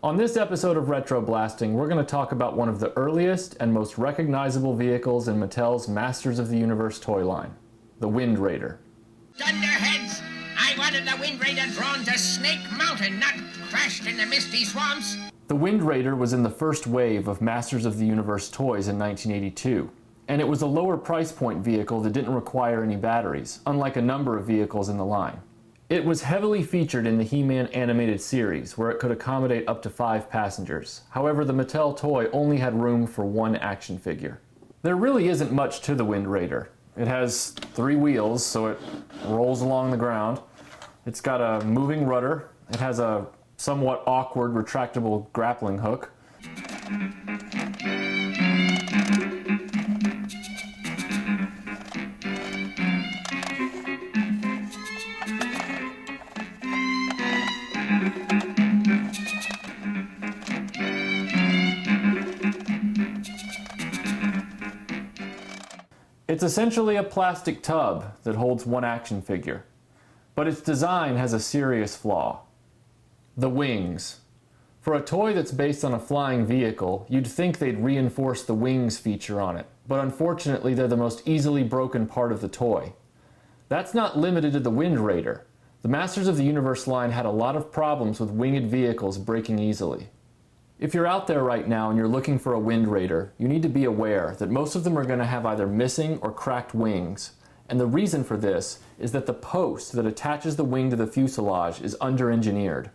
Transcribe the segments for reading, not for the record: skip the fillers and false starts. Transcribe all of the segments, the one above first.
On this episode of RetroBlasting, we're going to talk about one of the earliest and most recognizable vehicles in Mattel's Masters of the Universe toy line, the Wind Raider. Thunderheads! I wanted the Wind Raider drawn to Snake Mountain, not crashed in the misty swamps. The Wind Raider was in the first wave of Masters of the Universe toys in 1982, and it was a lower price point vehicle that didn't require any batteries, unlike a number of vehicles in the line. It was heavily featured in the He-Man animated series, where it could accommodate up to 5 passengers. However, the Mattel toy only had room for 1 action figure. There really isn't much to the Wind Raider. It has 3 wheels, so it rolls along the ground. It's got a moving rudder. It has a somewhat awkward retractable grappling hook. It's essentially a plastic tub that holds 1 action figure, but its design has a serious flaw. The wings. For a toy that's based on a flying vehicle, you'd think they'd reinforce the wings feature on it, but unfortunately they're the most easily broken part of the toy. That's not limited to the Wind Raider. The Masters of the Universe line had a lot of problems with winged vehicles breaking easily. If you're out there right now and you're looking for a Wind Raider, you need to be aware that most of them are going to have either missing or cracked wings. And the reason for this is that the post that attaches the wing to the fuselage is under-engineered.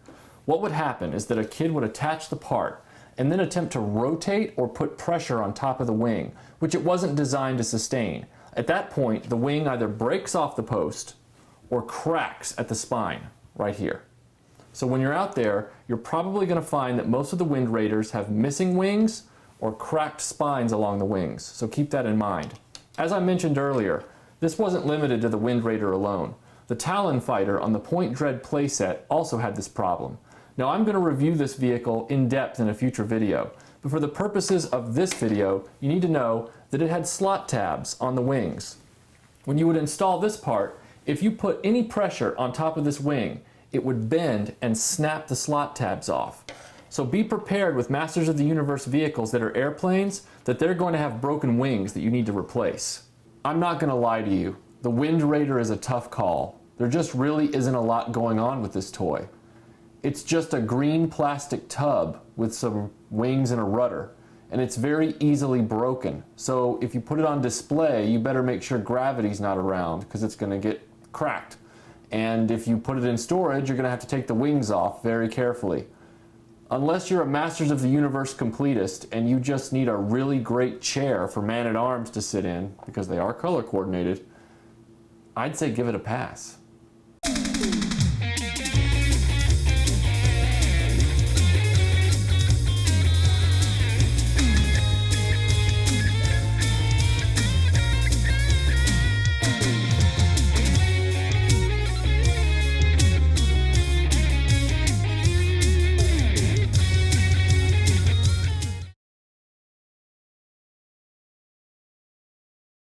What would happen is that a kid would attach the part and then attempt to rotate or put pressure on top of the wing, which it wasn't designed to sustain. At that point, the wing either breaks off the post or cracks at the spine, right here. So when you're out there, you're probably going to find that most of the Wind Raiders have missing wings or cracked spines along the wings, so keep that in mind. As I mentioned earlier, this wasn't limited to the Wind Raider alone. The Talon Fighter on the Point Dread playset also had this problem. Now I'm going to review this vehicle in depth in a future video, but for the purposes of this video, you need to know that it had slot tabs on the wings. When you would install this part, if you put any pressure on top of this wing, it would bend and snap the slot tabs off. So be prepared with Masters of the Universe vehicles that are airplanes that they're going to have broken wings that you need to replace. I'm not going to lie to you, the Wind Raider is a tough call. There just really isn't a lot going on with this toy. It's just a green plastic tub with some wings and a rudder, and it's very easily broken. So if you put it on display, you better make sure gravity's not around because it's going to get cracked. And if you put it in storage, you're going to have to take the wings off very carefully. Unless you're a Masters of the Universe completist and you just need a really great chair for Man-at-Arms to sit in, because they are color coordinated, I'd say give it a pass.